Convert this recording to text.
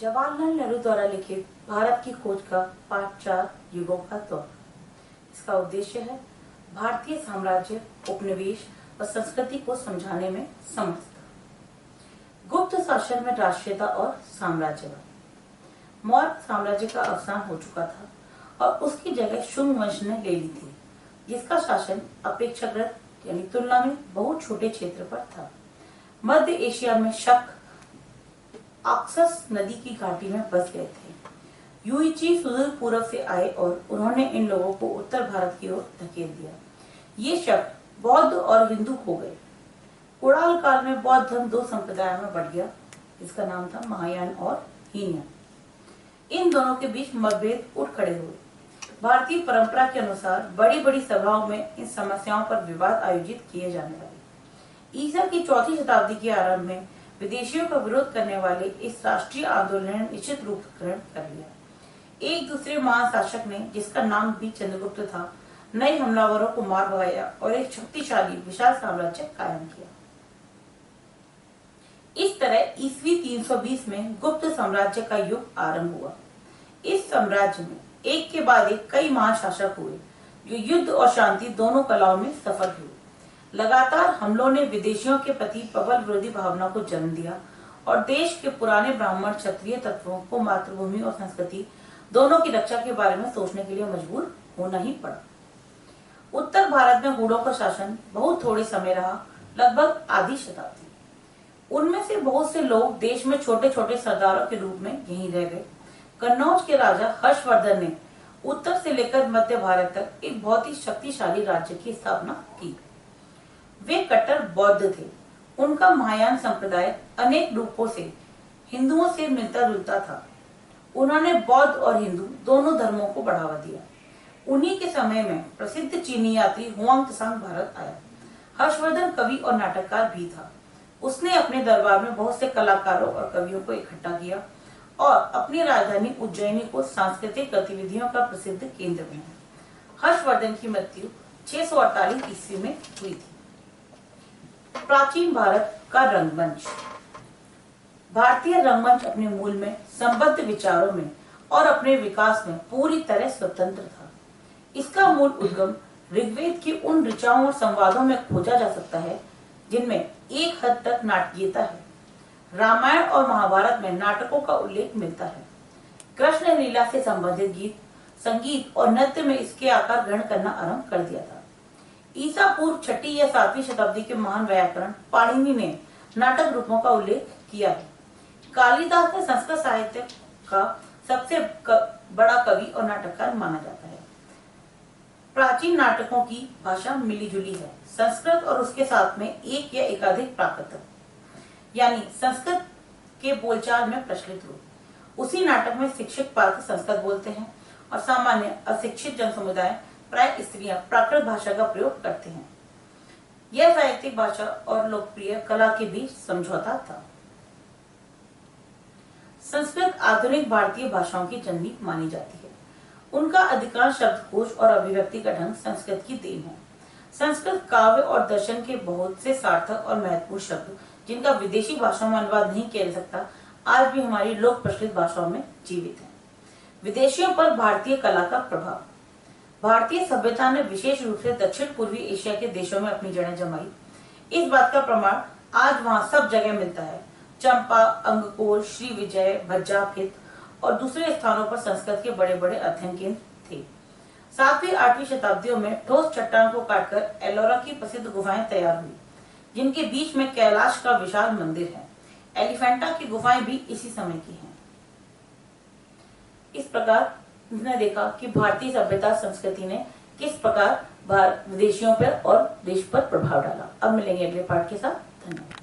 जवाहरलाल नेहरू द्वारा लिखित भारत की खोज का पाठ 4 युगों का दौर। इसका उद्देश्य है भारतीय साम्राज्य, उपनिवेश और संस्कृति को समझाने में समर्थ। गुप्त शासन में राष्ट्रीयता और साम्राज्यवाद। मौर्य साम्राज्य का अवसान हो चुका था और उसकी जगह शुंग वंश ने ले ली थी, जिसका शासन अपेक्षाकृत यानी तुलना में बहुत छोटे क्षेत्र पर था। मध्य एशिया में शक ऑक्सस नदी की घाटी में बस गए थे। युइची सुदूर पूर्व से आए और उन्होंने इन लोगों को उत्तर भारत की ओर धकेल दिया। ये शक बौद्ध और हिंदू हो गए। कुड़ाल काल में बौद्ध धर्म दो संप्रदायों में बढ़ गया, जिसका नाम था महायान और हीनयान। इन दोनों के बीच मतभेद उठ खड़े हुए। भारतीय परंपरा के अनुसार बड़ी बड़ी सभाओं में इन समस्याओं पर विवाद आयोजित किए जाने लगे। ईसा की 4वीं शताब्दी के आरंभ में विदेशियों का विरोध करने वाले इस राष्ट्रीय आंदोलन ने निश्चित रूप ग्रहण कर लिया। एक दूसरे महान शासक ने, जिसका नाम भी चंद्रगुप्त था, नए हमलावरों को मार भगाया और एक शक्तिशाली विशाल साम्राज्य कायम किया। इस तरह ईस्वी 320 में गुप्त साम्राज्य का युग आरंभ हुआ। इस साम्राज्य में एक के बाद एक कई महान शासक हुए, जो युद्ध और शांति दोनों कलाओं में सफल हुए। लगातार हमलों ने विदेशियों के प्रति प्रबल विरोधी भावना को जन्म दिया और देश के पुराने ब्राह्मण क्षत्रिय तत्वों को मातृभूमि और संस्कृति दोनों की रक्षा के बारे में सोचने के लिए मजबूर होना ही पड़ा। उत्तर भारत में गूढ़ों का शासन बहुत थोड़े समय रहा, लगभग आधी शताब्दी। उनमें से बहुत से लोग देश में छोटे छोटे सरदारों के रूप में यहीं रह गए। कन्नौज के राजा हर्षवर्धन ने उत्तर से लेकर मध्य भारत तक एक बहुत ही शक्तिशाली राज्य की स्थापना की। वे कट्टर बौद्ध थे। उनका महायान संप्रदाय अनेक रूपों से हिंदुओं से मिलता जुलता था। उन्होंने बौद्ध और हिंदू दोनों धर्मों को बढ़ावा दिया। उन्हीं के समय में प्रसिद्ध चीनी यात्री हुआंग त्सांग भारत आया। हर्षवर्धन कवि और नाटककार भी था। उसने अपने दरबार में बहुत से कलाकारों और कवियों को इकट्ठा किया और अपनी राजधानी उज्जैनी को सांस्कृतिक गतिविधियों का प्रसिद्ध केंद्र बनाया। हर्षवर्धन की मृत्यु 648 ईस्वी में हुई थी। प्राचीन भारत का रंगमंच। भारतीय रंगमंच अपने मूल में, संबद्ध विचारों में और अपने विकास में पूरी तरह स्वतंत्र था। इसका मूल उद्गम ऋग्वेद की उन ऋचाओं और संवादों में खोजा जा सकता है जिनमें एक हद तक नाटकीयता है। रामायण और महाभारत में नाटकों का उल्लेख मिलता है। कृष्ण लीला से संबंधित गीत, संगीत और नृत्य में इसके आकार ग्रहण करना आरंभ कर दिया था। ईसा पूर्व 6वीं या 7वीं शताब्दी के महान व्याकरण पाणिनि ने नाटक रूपों का उल्लेख किया है। कालिदास ने संस्कृत साहित्य का सबसे बड़ा कवि और नाटककार माना जाता है। प्राचीन नाटकों की भाषा मिली जुली है। संस्कृत और उसके साथ में एक या एकाधिक प्राकृत, यानी संस्कृत के बोलचाल में प्रचलित रूप। उसी नाटक में शिक्षित पात्र संस्कृत बोलते हैं और सामान्य अशिक्षित जन समुदाय, प्राय स्त्रियां, प्राकृत भाषा का प्रयोग करते हैं। यह साहित्यिक भाषा और लोकप्रिय कला के बीच समझौता था। संस्कृत आधुनिक भारतीय भाषाओं की जननी मानी जाती है। उनका अधिकांश शब्दकोश और अभिव्यक्ति का ढंग संस्कृत की देन है। संस्कृत काव्य और दर्शन के बहुत से सार्थक और महत्वपूर्ण शब्द, जिनका विदेशी भाषाओं में अनुवाद नहीं किया जा सकता, आज भी हमारी लोक प्रचलित भाषाओं में जीवित है। विदेशियों पर भारतीय कला का प्रभाव। भारतीय सभ्यता ने विशेष रूप से दक्षिण पूर्वी एशिया के देशों में अपनी जड़ें जमाई। इस बात का प्रमाण आज वहाँ सब जगह मिलता है। चंपा, अंगकोर, श्री विजय, भज्जाखित और दूसरे स्थानों पर संस्कृत के बड़े बड़े अध्ययन केंद्र थे। 7वीं 8वीं शताब्दियों में ठोस चट्टान को काटकर एलोरा की प्रसिद्ध गुफाएं तैयार हुई, जिनके बीच में कैलाश का विशाल मंदिर है। एलिफेंटा की गुफाएं भी इसी समय की हैं। इस प्रकार उसने देखा कि भारतीय सभ्यता संस्कृति ने किस प्रकार विदेशियों पर और देश पर प्रभाव डाला। अब मिलेंगे अगले पाठ के साथ। धन्यवाद।